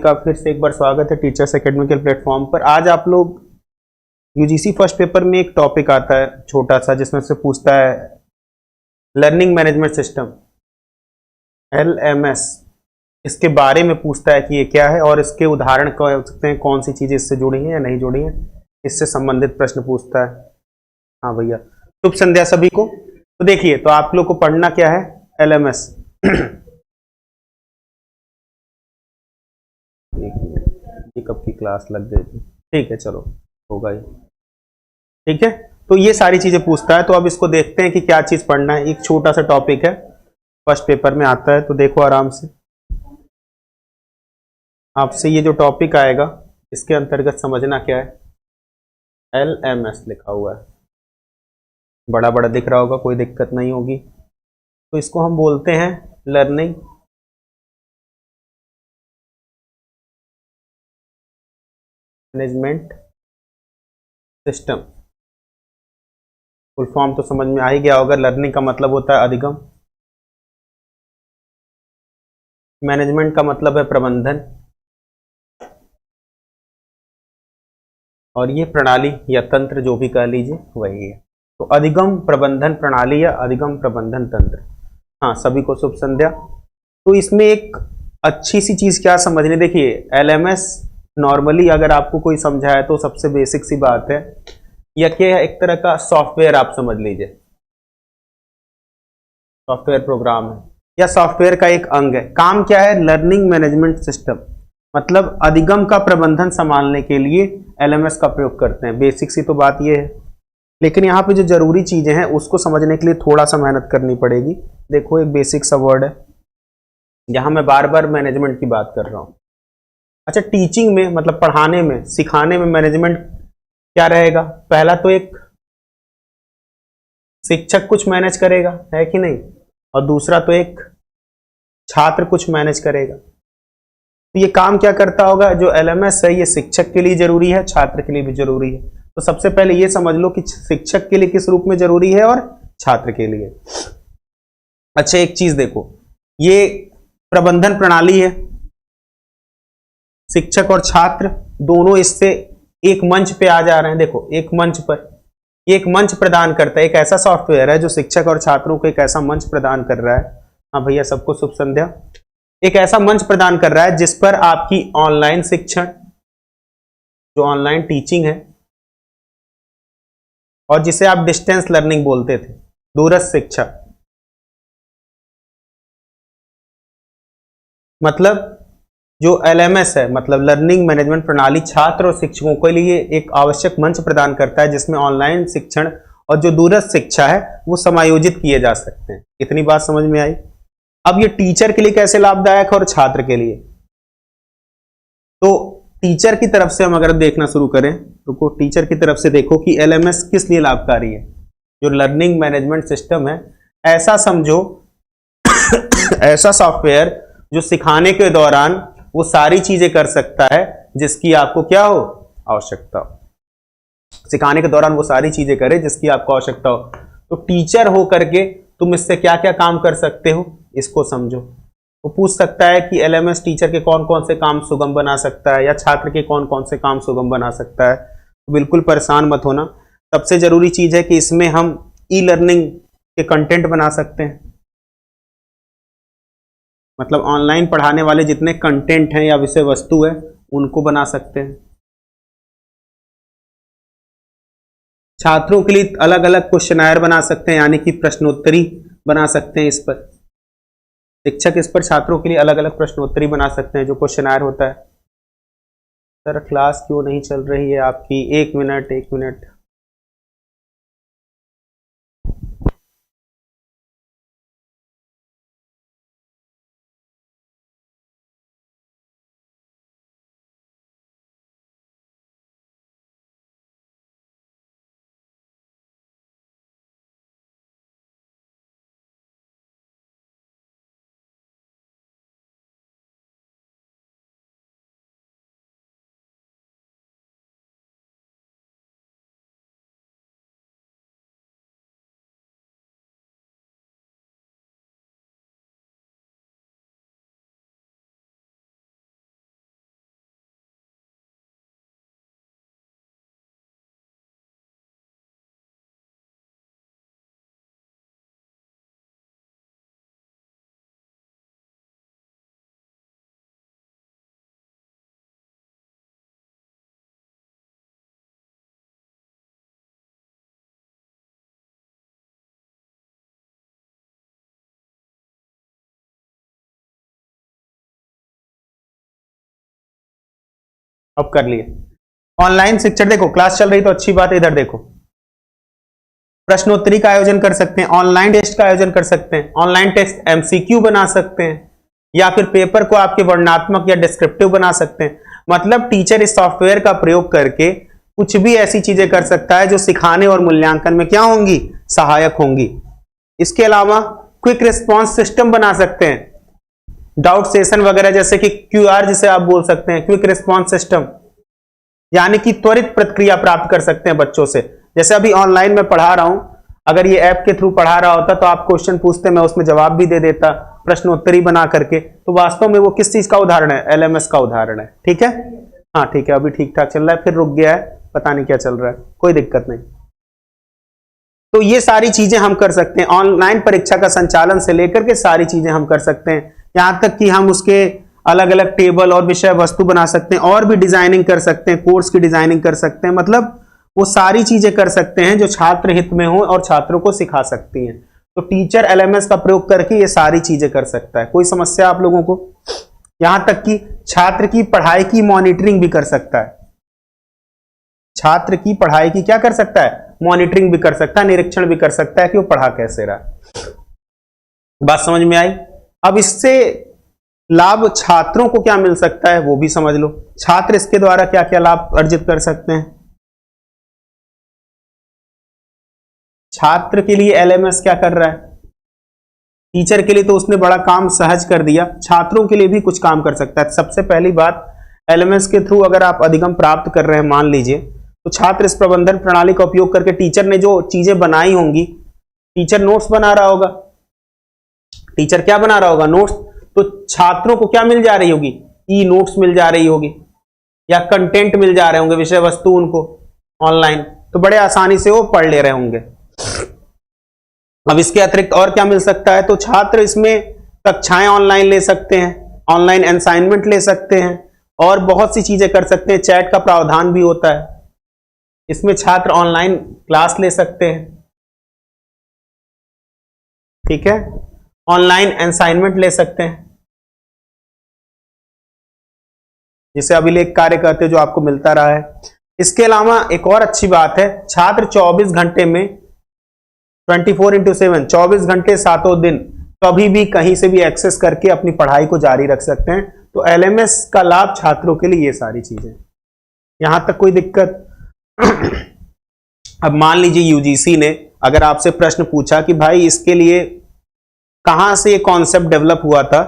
का फिर से एक बार स्वागत है टीचर्स एकेडमी के प्लेटफॉर्म पर। आज आप लोग यूजीसी फर्स्ट पेपर में एक टॉपिक आता है छोटा सा, जिसमें से पूछता है लर्निंग मैनेजमेंट सिस्टम LMS। इसके बारे में पूछता है कि ये क्या है और इसके उदाहरण क्या हो सकते हैं, कौन सी चीजें इससे जुड़ी हैं या नहीं जुड़ी हैं, इससे संबंधित प्रश्न पूछता है। हाँ भैया, शुभ संध्या सभी को। तो देखिए, तो आप लोग को पढ़ना क्या है, LMS। ये कब की क्लास लग गई थी, ठीक है चलो होगा ही, ठीक है। तो ये सारी चीजें पूछता है, तो अब इसको देखते हैं कि क्या चीज पढ़ना है। एक छोटा सा टॉपिक है, फर्स्ट पेपर में आता है, तो देखो आराम से। आपसे ये जो टॉपिक आएगा इसके अंतर्गत समझना क्या है, LMS लिखा हुआ है, बड़ा बड़ा दिख रहा होगा, कोई दिक्कत नहीं होगी। तो इसको हम बोलते हैं learning management system. Full form तो समझ में आ ही गया होगा। लर्निंग का मतलब होता है अधिगम, मैनेजमेंट का मतलब है प्रबंधन, और ये प्रणाली या तंत्र जो भी कह लीजिए वही है। तो अधिगम प्रबंधन प्रणाली या अधिगम प्रबंधन तंत्र। हाँ, सभी को शुभ संध्या। तो इसमें एक अच्छी सी चीज क्या समझने, देखिए LMS नॉर्मली अगर आपको कोई समझाए तो सबसे बेसिक सी बात है, यह क्या है, एक तरह का सॉफ्टवेयर आप समझ लीजिए, सॉफ्टवेयर प्रोग्राम है या सॉफ्टवेयर का एक अंग है। काम क्या है, लर्निंग मैनेजमेंट सिस्टम, मतलब अधिगम का प्रबंधन संभालने के लिए LMS का प्रयोग करते हैं। बेसिक सी तो बात यह है, लेकिन यहाँ पे जो जरूरी चीजें हैं उसको समझने के लिए थोड़ा सा मेहनत करनी पड़ेगी। देखो, एक बेसिक सा वर्ड है, यहां मैं बार बार मैनेजमेंट की बात कर रहा हूं। अच्छा, टीचिंग में मतलब पढ़ाने में सिखाने में मैनेजमेंट क्या रहेगा, पहला तो एक शिक्षक कुछ मैनेज करेगा, है कि नहीं, और दूसरा तो एक छात्र कुछ मैनेज करेगा। तो ये काम क्या करता होगा, जो LMS है ये शिक्षक के लिए जरूरी है, छात्र के लिए भी जरूरी है। तो सबसे पहले ये समझ लो कि शिक्षक के लिए किस रूप में जरूरी है और छात्र के लिए। अच्छा, एक चीज देखो, ये प्रबंधन प्रणाली है, शिक्षक और छात्र दोनों इससे एक मंच पे आ जा रहे हैं। देखो, एक मंच पर, एक मंच प्रदान करता है, एक ऐसा सॉफ्टवेयर है जो शिक्षक और छात्रों को एक ऐसा मंच प्रदान कर रहा है। हाँ भैया, सबको शुभ संध्या। एक ऐसा मंच प्रदान कर रहा है जिस पर आपकी ऑनलाइन शिक्षण, जो ऑनलाइन टीचिंग है, और जिसे आप डिस्टेंस लर्निंग बोलते थे, दूरस्थ शिक्षा, मतलब जो LMS है मतलब लर्निंग मैनेजमेंट प्रणाली छात्र और शिक्षकों के लिए एक आवश्यक मंच प्रदान करता है जिसमें ऑनलाइन शिक्षण और जो दूरस्थ शिक्षा है वो समायोजित किए जा सकते हैं। इतनी बात समझ में आई। अब ये टीचर के लिए कैसे लाभदायक है और छात्र के लिए, तो टीचर की तरफ से हम अगर देखना शुरू करें तो टीचर की तरफ से देखो कि LMS किस लिए लाभकारी है। जो लर्निंग मैनेजमेंट सिस्टम है, ऐसा समझो ऐसा सॉफ्टवेयर जो सिखाने के दौरान वो सारी चीजें कर सकता है जिसकी आपको क्या हो, आवश्यकता हो। सिखाने के दौरान वो सारी चीजें करे जिसकी आपको आवश्यकता हो। तो टीचर हो करके तुम इससे क्या क्या काम कर सकते हो, इसको समझो। वो पूछ सकता है कि LMS टीचर के कौन कौन से काम सुगम बना सकता है या छात्र के कौन कौन से काम सुगम बना सकता है। तो बिल्कुल परेशान मत होना। सबसे जरूरी चीज है कि इसमें हम ई-लर्निंग के कंटेंट बना सकते हैं, मतलब ऑनलाइन पढ़ाने वाले जितने कंटेंट हैं या विषय वस्तु है उनको बना सकते हैं। छात्रों के लिए अलग अलग क्वेश्चनायर बना सकते हैं, यानी कि प्रश्नोत्तरी बना सकते हैं। इस पर शिक्षक इस पर छात्रों के लिए अलग अलग प्रश्नोत्तरी बना सकते हैं, जो क्वेश्चनायर होता है। सर क्लास क्यों नहीं चल रही है आपकी, एक मिनट एक मिनट। अब कर लिए। ऑनलाइन शिक्षण, देखो क्लास चल रही तो अच्छी बात है, इधर देखो प्रश्नोत्तरी का आयोजन कर सकते हैं, ऑनलाइन टेस्ट का आयोजन कर सकते हैं, ऑनलाइन टेस्ट एमसीक्यू बना सकते हैं, या फिर पेपर को आपके वर्णनात्मक या डिस्क्रिप्टिव बना सकते हैं। मतलब टीचर इस सॉफ्टवेयर का प्रयोग करके कुछ भी ऐसी चीजें कर सकता है जो सिखाने और मूल्यांकन में क्या होंगी, सहायक होंगी। इसके अलावा क्विक रिस्पॉन्स सिस्टम बना सकते हैं, डाउट सेशन वगैरह, जैसे कि क्यूआर जिसे आप बोल सकते हैं, क्विक रिस्पॉन्स सिस्टम, यानी कि त्वरित प्रतिक्रिया प्राप्त कर सकते हैं बच्चों से। जैसे अभी ऑनलाइन में पढ़ा रहा हूं, अगर ये ऐप के थ्रू पढ़ा रहा होता तो आप क्वेश्चन पूछते, मैं उसमें जवाब भी दे देता प्रश्नोत्तरी बना करके। तो वास्तव में वो किस चीज का उदाहरण है, एलएमएस का उदाहरण है। ठीक है, हाँ ठीक है, अभी ठीक ठाक चल रहा है, फिर रुक गया है, पता नहीं क्या चल रहा है, कोई दिक्कत नहीं। तो ये सारी चीजें हम कर सकते हैं, ऑनलाइन परीक्षा का संचालन से लेकर के सारी चीजें हम कर सकते हैं, यहां तक कि हम उसके अलग अलग टेबल और विषय वस्तु बना सकते हैं, और भी डिजाइनिंग कर सकते हैं, कोर्स की डिजाइनिंग कर सकते हैं। मतलब वो सारी चीजें कर सकते हैं जो छात्र हित में हो और छात्रों को सिखा सकती हैं। तो टीचर एलएमएस का प्रयोग करके ये सारी चीजें कर सकता है। कोई समस्या आप लोगों को? यहां तक कि छात्र की पढ़ाई की मॉनिटरिंग भी कर सकता है, छात्र की पढ़ाई की क्या कर सकता है, मॉनिटरिंग भी कर सकता है, निरीक्षण भी कर सकता है कि वो पढ़ा कैसे रहा। बात समझ में आई? अब इससे लाभ छात्रों को क्या मिल सकता है वो भी समझ लो। छात्र इसके द्वारा क्या क्या लाभ अर्जित कर सकते हैं। छात्र के लिए एलएमएस क्या कर रहा है, टीचर के लिए तो उसने बड़ा काम सहज कर दिया, छात्रों के लिए भी कुछ काम कर सकता है। सबसे पहली बात, एलएमएस के थ्रू अगर आप अधिगम प्राप्त कर रहे हैं मान लीजिए, तो छात्र इस प्रबंधन प्रणाली का उपयोग करके टीचर ने जो चीजें बनाई होंगी, टीचर नोट्स बना रहा होगा, टीचर क्या बना रहा होगा, नोट्स। तो छात्रों को क्या मिल जा रही होगी, ई नोट्स मिल जा रही होगी, या कंटेंट मिल जा रहे होंगे, विषय वस्तु उनको ऑनलाइन, तो बड़े आसानी से वो पढ़ ले रहे होंगे। अब इसके अतिरिक्त और क्या मिल सकता है, तो छात्र इसमें कक्षाएं ऑनलाइन ले सकते हैं, ऑनलाइन असाइनमेंट ले सकते हैं, और बहुत सी चीजें कर सकते हैं। चैट का प्रावधान भी होता है, इसमें छात्र ऑनलाइन क्लास ले सकते हैं। ठीक है, ऑनलाइन असाइनमेंट ले सकते हैं, जिसे अभिलेख कार्य कहते हैं, जो आपको मिलता रहा है। इसके अलावा एक और अच्छी बात है, छात्र 24 घंटे में 24/7 24 घंटे सातों दिन कभी भी कहीं से भी एक्सेस करके अपनी पढ़ाई को जारी रख सकते हैं। तो एलएमएस का लाभ छात्रों के लिए ये सारी चीजें, यहां तक कोई दिक्कत? अब मान लीजिए यूजीसी ने अगर आपसे प्रश्न पूछा कि भाई इसके लिए कहां से ये कॉन्सेप्ट डेवलप हुआ था,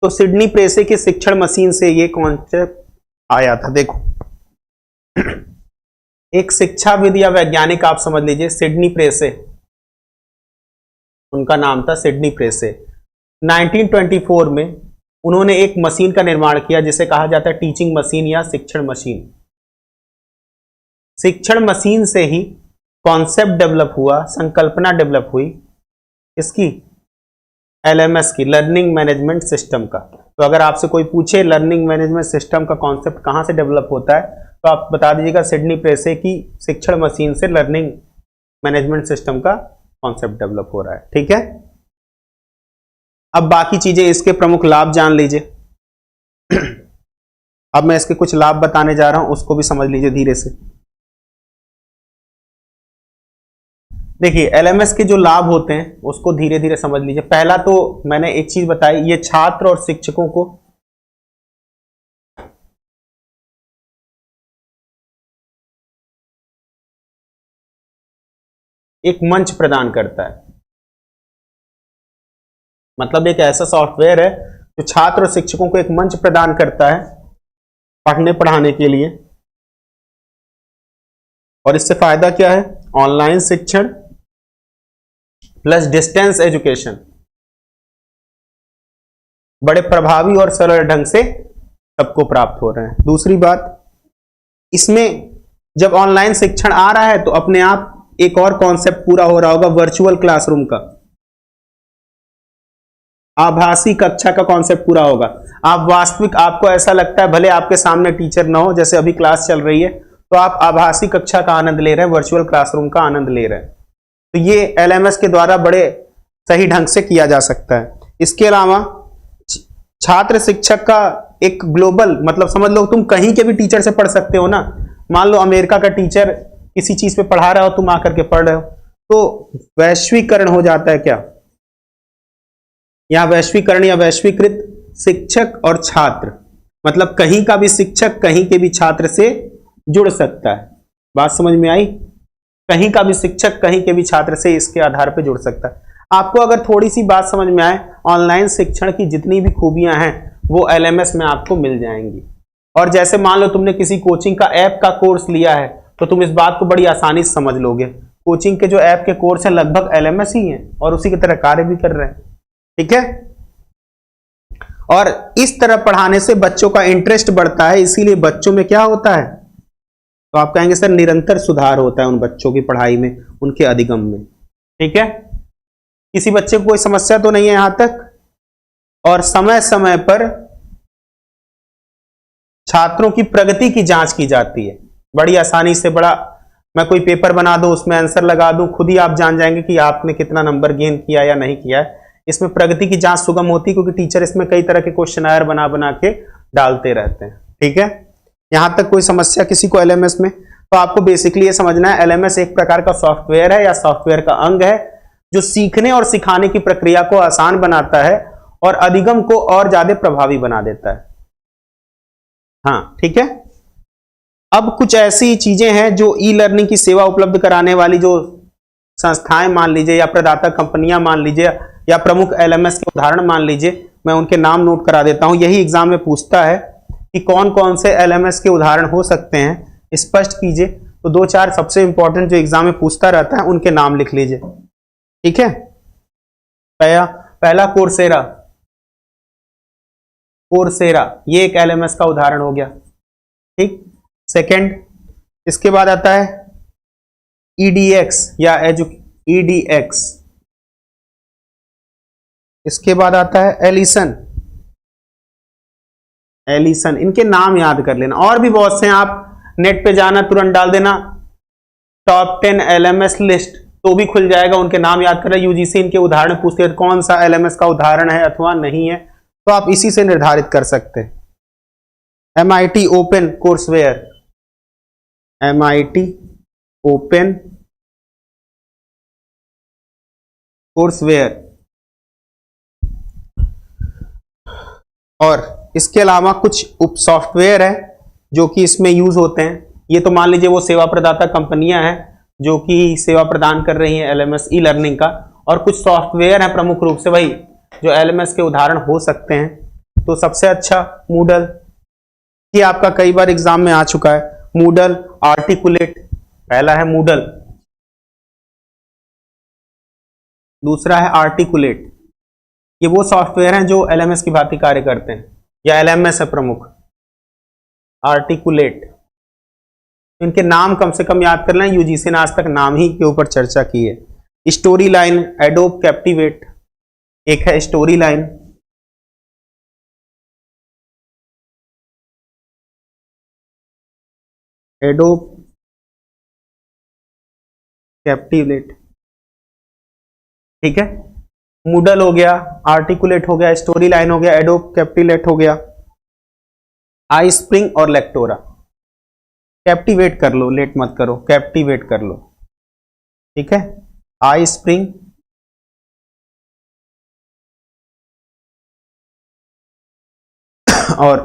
तो सिडनी प्रेसे की शिक्षण मशीन से ये कॉन्सेप्ट आया था। देखो एक शिक्षाविद या वैज्ञानिक आप समझ लीजिए, सिडनी प्रेसे उनका नाम था, सिडनी प्रेसे। 1924 में उन्होंने एक मशीन का निर्माण किया जिसे कहा जाता है टीचिंग मशीन या शिक्षण मशीन। शिक्षण मशीन से ही कॉन्सेप्ट डेवलप हुआ, संकल्पना डेवलप हुई इसकी, एलएमएस की, लर्निंग मैनेजमेंट सिस्टम का। तो अगर आपसे कोई पूछे लर्निंग मैनेजमेंट सिस्टम का कॉन्सेप्ट कहां से डेवलप होता है, तो आप बता दीजिएगा सिडनी प्रेसे की शिक्षण मशीन से लर्निंग मैनेजमेंट सिस्टम का कॉन्सेप्ट डेवलप हो रहा है। ठीक है, अब बाकी चीजें, इसके प्रमुख लाभ जान लीजिए। अब मैं इसके कुछ लाभ बताने जा रहा हूं, उसको भी समझ लीजिए धीरे से। देखिए एलएमएस के जो लाभ होते हैं उसको धीरे धीरे समझ लीजिए। पहला तो मैंने एक चीज बताई, ये छात्र और शिक्षकों को एक मंच प्रदान करता है। मतलब एक ऐसा सॉफ्टवेयर है जो छात्र और शिक्षकों को एक मंच प्रदान करता है पढ़ने पढ़ाने के लिए। और इससे फायदा क्या है, ऑनलाइन शिक्षण प्लस डिस्टेंस एजुकेशन बड़े प्रभावी और सरल ढंग से सबको प्राप्त हो रहे हैं। दूसरी बात, इसमें जब ऑनलाइन शिक्षण आ रहा है तो अपने आप एक और कॉन्सेप्ट पूरा हो रहा होगा, वर्चुअल क्लासरूम का, आभासी कक्षा का कॉन्सेप्ट पूरा होगा। आप वास्तविक, आपको ऐसा लगता है भले आपके सामने टीचर ना हो, जैसे अभी क्लास चल रही है, तो आप आभासी कक्षा का आनंद ले रहे हैं, वर्चुअल क्लासरूम का आनंद ले रहे हैं। तो ये एलएमएस के द्वारा बड़े सही ढंग से किया जा सकता है। इसके अलावा छात्र शिक्षक का एक ग्लोबल, मतलब समझ लो तुम कहीं के भी टीचर से पढ़ सकते हो ना। मान लो अमेरिका का टीचर किसी चीज पे पढ़ा रहा हो, तुम आकर के पढ़ रहे हो, तो वैश्वीकरण हो जाता है क्या, यहां वैश्वीकरण या वैश्वीकृत शिक्षक और छात्र, मतलब कहीं का भी शिक्षक कहीं के भी छात्र से जुड़ सकता है। बात समझ में आई? कहीं का भी शिक्षक कहीं के भी छात्र से इसके आधार पर जुड़ सकता है। आपको अगर थोड़ी सी बात समझ में आए, ऑनलाइन शिक्षण की जितनी भी खूबियां हैं वो एलएमएस में आपको मिल जाएंगी। और जैसे मान लो तुमने किसी कोचिंग का ऐप का कोर्स लिया है, तो तुम इस बात को बड़ी आसानी से समझ लोगे। कोचिंग के जो ऐप के कोर्स हैं लगभग एलएमएस ही हैं और उसी की तरह कार्य भी कर रहे हैं। ठीक है, और इस तरह पढ़ाने से बच्चों का इंटरेस्ट बढ़ता है, इसीलिए बच्चों में क्या होता है, तो आप कहेंगे सर निरंतर सुधार होता है उन बच्चों की पढ़ाई में, उनके अधिगम में। ठीक है, किसी बच्चे को कोई समस्या तो नहीं है यहां तक? और समय समय पर छात्रों की प्रगति की जांच की जाती है बड़ी आसानी से। बड़ा, मैं कोई पेपर बना दूं, उसमें आंसर लगा दूं, खुद ही आप जान जाएंगे कि आपने कितना नंबर गेन किया या नहीं किया है। इसमें प्रगति की जांच सुगम होती है क्योंकि टीचर इसमें कई तरह के क्वेश्चनायर बना बना के डालते रहते हैं। ठीक है, यहां तक कोई समस्या किसी को एलएमएस में? तो आपको बेसिकली ये समझना है, एलएमएस एक प्रकार का सॉफ्टवेयर है या सॉफ्टवेयर का अंग है जो सीखने और सिखाने की प्रक्रिया को आसान बनाता है और अधिगम को और ज्यादा प्रभावी बना देता है। हाँ ठीक है, अब कुछ ऐसी चीजें हैं जो ई लर्निंग की सेवा उपलब्ध कराने वाली जो संस्थाएं मान लीजिए या प्रदाता कंपनियां मान लीजिए या प्रमुख एलएमएस के उदाहरण मान लीजिए, मैं उनके नाम नोट करा देता हूं। यही एग्जाम में पूछता है कि कौन कौन से एलएमएस के उदाहरण हो सकते हैं, स्पष्ट कीजिए। तो दो चार सबसे इंपॉर्टेंट जो एग्जाम में पूछता रहता है उनके नाम लिख लीजिए। ठीक है, पहला कोर्सेरा, कोर्सेरा ये एक एलएमएस का उदाहरण हो गया। ठीक, सेकंड, इसके बाद आता है ईडीएक्स या ईडीएक्स, इसके बाद आता है एलिसन, एलिसन। इनके नाम याद कर लेना, और भी बहुत से हैं, आप नेट पे जाना तुरंत डाल देना टॉप 10 एलएमएस लिस्ट तो भी खुल जाएगा, उनके नाम याद करना। यूजीसी इनके उदाहरण पूछते हैं कौन सा एलएमएस का उदाहरण है अथवा नहीं है, तो आप इसी से निर्धारित कर सकते हैं। MIT open courseware, MIT open courseware, और इसके अलावा कुछ उप सॉफ्टवेयर है जो कि इसमें यूज होते हैं। ये तो मान लीजिए वो सेवा प्रदाता कंपनियां हैं जो कि सेवा प्रदान कर रही हैं एलएमएस ई लर्निंग का, और कुछ सॉफ्टवेयर है प्रमुख रूप से वही जो एलएमएस के उदाहरण हो सकते हैं। तो सबसे अच्छा मूडल, ये आपका कई बार एग्जाम में आ चुका है। मूडल, आर्टिकुलेट, पहला है मूडल, दूसरा है आर्टिकुलेट। ये वो सॉफ्टवेयर हैं जो एलएमएस की भांति कार्य करते हैं या एलएमएस है प्रमुख। आर्टिकुलेट, इनके नाम कम से कम याद कर लें, यूजीसी ने आज तक नाम ही के ऊपर चर्चा की है। स्टोरी लाइन, एडोब कैप्टिवेट, एक है स्टोरी लाइन, एडोब कैप्टिवेट। ठीक है, मूडल हो गया, आर्टिकुलेट हो गया, स्टोरी लाइन हो गया, एडोब कैप्टिवेट हो गया, आई स्प्रिंग और लेक्टोरा। कैप्टिवेट कर लो, लेट मत करो, कैप्टिवेट कर लो। ठीक है, आई स्प्रिंग और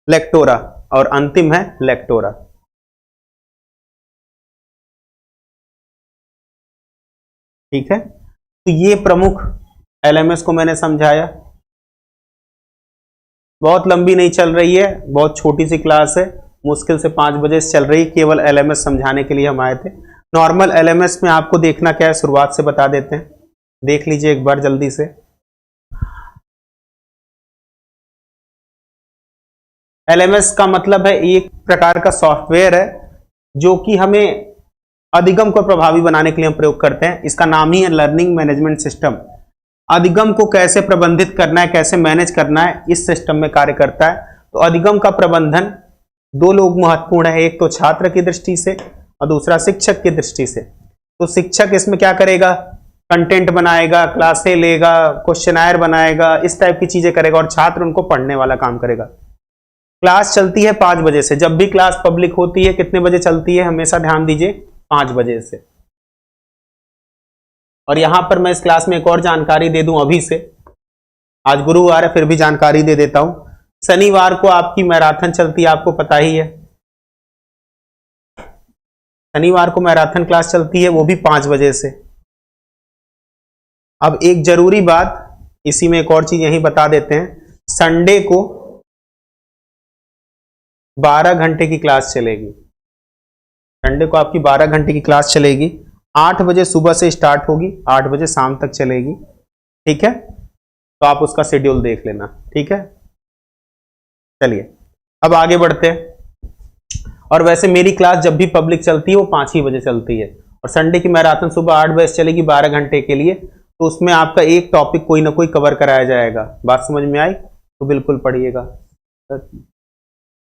लेक्टोरा, और अंतिम है लेक्टोरा। ठीक है, तो ये प्रमुख एलएमएस को मैंने समझाया। बहुत लंबी नहीं चल रही है, बहुत छोटी सी क्लास है, मुश्किल से 5 बजे से चल रही, केवल एलएमएस समझाने के लिए हम आए थे। नॉर्मल एलएमएस में आपको देखना क्या है, शुरुआत से बता देते हैं, देख लीजिए एक बार जल्दी से। एलएमएस का मतलब है एक प्रकार का सॉफ्टवेयर है जो कि हमें अधिगम को प्रभावी बनाने के लिए हम प्रयोग करते हैं। इसका नाम ही है लर्निंग मैनेजमेंट सिस्टम। अधिगम को कैसे प्रबंधित करना है, कैसे मैनेज करना है, इस सिस्टम में कार्य करता है। तो अधिगम का प्रबंधन दो लोग महत्वपूर्ण है, एक तो छात्र की दृष्टि से और दूसरा शिक्षक की दृष्टि से। तो शिक्षक इसमें क्या करेगा, कंटेंट बनाएगा, क्लासें लेगा, क्वेश्चनायर बनाएगा, इस टाइप की चीजें करेगा और छात्र उनको पढ़ने वाला काम करेगा। क्लास चलती है 5 बजे से। जब भी क्लास पब्लिक होती है कितने बजे चलती है, हमेशा ध्यान दीजिए 5 बजे से। और यहां पर मैं इस क्लास में एक और जानकारी दे दूं अभी से, आज गुरुवार है फिर भी जानकारी दे देता हूं। शनिवार को आपकी मैराथन चलती है, आपको पता ही है, शनिवार को मैराथन क्लास चलती है, वो भी 5 बजे से। अब एक जरूरी बात, इसी में एक और चीज यही बता देते हैं, संडे को 12 घंटे की क्लास चलेगी। संडे को आपकी 12 घंटे की क्लास चलेगी, 8 बजे सुबह से स्टार्ट होगी, 8 बजे शाम तक चलेगी। ठीक है, तो आप उसका शेड्यूल देख लेना। ठीक है, चलिए अब आगे बढ़ते हैं। और वैसे मेरी क्लास जब भी पब्लिक चलती है वो 5 ही बजे चलती है, और संडे की मैराथन सुबह 8 बजे चलेगी 12 घंटे के लिए। तो उसमें आपका एक टॉपिक कोई ना कोई कवर कराया जाएगा। बात समझ में आई तो बिल्कुल पढ़िएगा।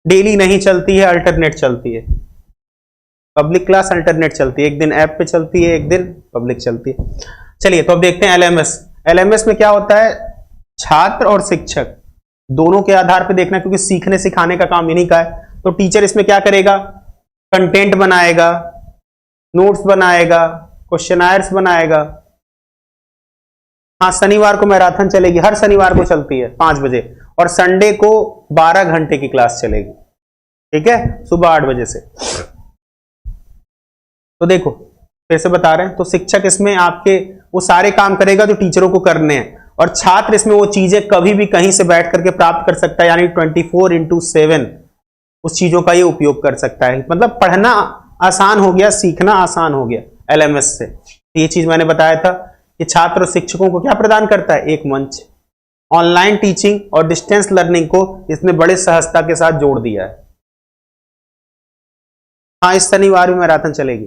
डेली नहीं चलती है, अल्टरनेट चलती है। पब्लिक क्लास अल्टरनेट चलती है, एक दिन ऐप पे चलती है, एक दिन पब्लिक चलती है। चलिए तो अब देखते हैं एलएमएस। एलएमएस में क्या होता है, छात्र और शिक्षक दोनों के आधार पे देखना, क्योंकि सीखने सिखाने का काम इन्हीं का है। तो टीचर इसमें क्या करेगा, कंटेंट बनाएगा, नोट्स बनाएगा, क्वेश्चनायर्स बनाएगा। हाँ, शनिवार को मैराथन चलेगी, हर शनिवार को चलती है 5 बजे, और संडे को 12 घंटे की क्लास चलेगी। ठीक है, सुबह 8 बजे से। तो देखो फिर से बता रहे हैं, तो शिक्षक इसमें आपके वो सारे काम करेगा जो टीचरों को करने हैं, और छात्र इसमें वो चीजें कभी भी कहीं से बैठ करके प्राप्त कर सकता है, यानी 24/7 उस चीजों का ये उपयोग कर सकता है। मतलब पढ़ना आसान हो गया, सीखना आसान हो गया एलएमएस से। ये चीज मैंने बताया था कि छात्र और शिक्षकों को क्या प्रदान करता है, एक मंच। ऑनलाइन टीचिंग और डिस्टेंस लर्निंग को इसने बड़े सहजता के साथ जोड़ दिया है। हाँ, इस शनिवार भी मैराथन चलेगी।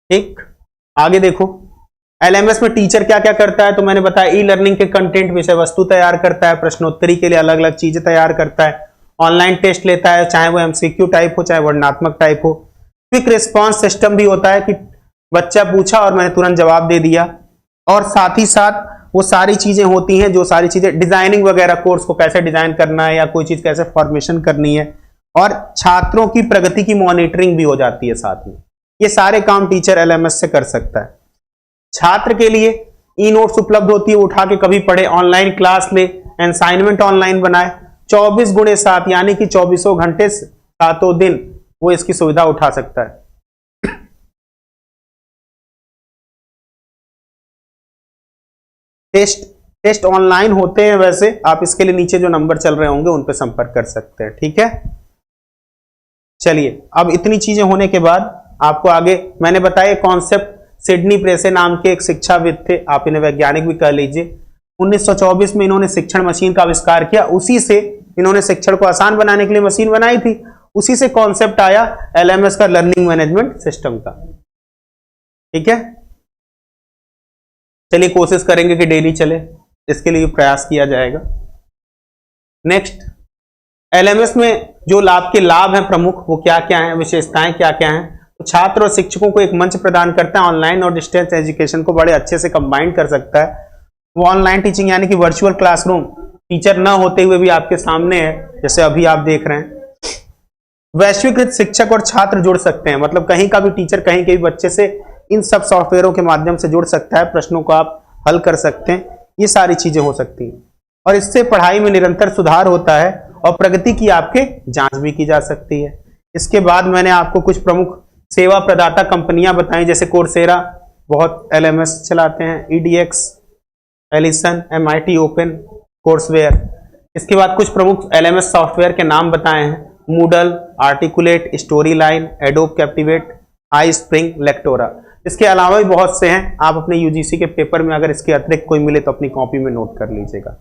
ठीक, आगे देखो एलएमएस में टीचर क्या क्या करता है, तो मैंने बताया ई लर्निंग के कंटेंट विषय वस्तु तैयार करता है, प्रश्नोत्तरी के लिए अलग अलग चीजें तैयार करता है, ऑनलाइन टेस्ट लेता है, चाहे वो एमसीक्यू टाइप हो चाहे वर्णनात्मक टाइप हो। क्विक रिस्पांस सिस्टम भी होता है कि बच्चा पूछा और मैंने तुरंत जवाब दे दिया, और साथ ही साथ वो सारी चीजें होती हैं, जो सारी चीजें डिजाइनिंग वगैरह, कोर्स को कैसे डिजाइन करना है या कोई चीज कैसे फॉर्मेशन करनी है, और छात्रों की प्रगति की मॉनिटरिंग भी हो जाती है साथ में। ये सारे काम टीचर एलएमएस से कर सकता है। छात्र के लिए ई नोट्स उपलब्ध होती है, उठा के कभी पढ़े, ऑनलाइन क्लास ले, असाइनमेंट ऑनलाइन बनाए, 24/7 यानी कि 24 घंटे 7 दिन वो इसकी सुविधा उठा सकता है। टेस्ट ऑनलाइन होते हैं, वैसे आप इसके लिए नीचे जो नंबर चल रहे होंगे उन पर संपर्क कर सकते हैं। ठीक है, चलिए अब इतनी चीजें होने के बाद आपको आगे मैंने बताया कॉन्सेप्ट सिडनी प्रेसे नाम के एक शिक्षाविद थे, आप इन्हें वैज्ञानिक भी कह लीजिए। 1924 में इन्होंने शिक्षण मशीन का आविष्कार किया, उसी से इन्होंने शिक्षण को आसान बनाने के लिए मशीन बनाई थी, उसी से कॉन्सेप्ट आया एलएमएस का, लर्निंग मैनेजमेंट सिस्टम का। ठीक है, चलिए कोशिश करेंगे कि डेली चले, इसके लिए प्रयास किया जाएगा। नेक्स्ट, एलएमएस में जो लाभ हैं प्रमुख, वो क्या क्या हैं, विशेषताएं क्या क्या हैं। तो छात्र और शिक्षकों को एक मंच प्रदान करता है, ऑनलाइन और डिस्टेंस एजुकेशन को बड़े अच्छे से कंबाइन कर सकता है। वो ऑनलाइन टीचिंग यानी कि वर्चुअल क्लासरूम, टीचर ना होते हुए भी आपके सामने है, जैसे अभी आप देख रहे हैं। वैश्वीकृत शिक्षक और छात्र जुड़ सकते हैं, मतलब कहीं का भी टीचर कहीं के भी बच्चे से इन सब सॉफ्टवेयरों के माध्यम से जुड़ सकता है, प्रश्नों को आप हल कर सकते हैं, ये सारी चीजें हो सकती हैं। और इससे पढ़ाई में निरंतर सुधार होता है और प्रगति की आपके जांच भी की जा सकती है। इसके बाद मैंने आपको कुछ प्रमुख सेवा प्रदाता कंपनियां बताई, जैसे कोर्सेरा बहुत एलएमएस चलाते हैं, edX, Alison, MIT open, courseware. इसके बाद कुछ प्रमुख एलएमएस सॉफ्टवेयर के नाम बताए हैं, Moodle, Articulate, Storyline, Adobe Captivate, iSpring, Lectora. इसके अलावा भी बहुत से हैं, आप अपने यूजीसी के पेपर में अगर इसके अतिरिक्त कोई मिले तो अपनी कॉपी में नोट कर लीजिएगा।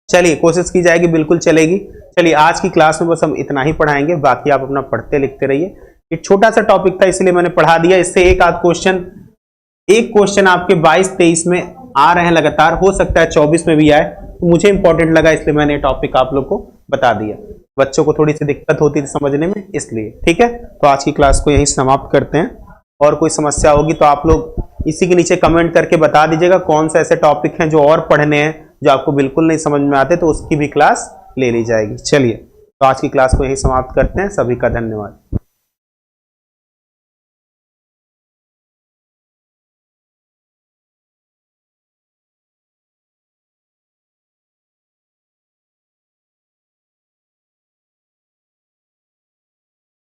चलिए कोशिश की जाएगी, बिल्कुल चलेगी। चलिए आज की क्लास में बस हम इतना ही पढ़ाएंगे, बाकी आप अपना पढ़ते लिखते रहिए। एक छोटा सा टॉपिक था इसलिए मैंने पढ़ा दिया, इससे एक क्वेश्चन आपके 22-23 में आ रहे हैं लगातार, हो सकता है 24 में भी आए, तो मुझे इंपॉर्टेंट लगा इसलिए मैंने टॉपिक आप लोग को बता दिया। बच्चों को थोड़ी सी दिक्कत होती थी समझने में, इसलिए। ठीक है, तो आज की क्लास को यहीं समाप्त करते हैं। और कोई समस्या होगी तो आप लोग इसी के नीचे कमेंट करके बता दीजिएगा कौन सा ऐसे टॉपिक हैं जो और पढ़ने हैं जो आपको बिल्कुल नहीं समझ में आते, तो उसकी भी क्लास ले ली जाएगी। चलिए, तो आज की क्लास को यहीं समाप्त करते हैं। सभी का धन्यवाद।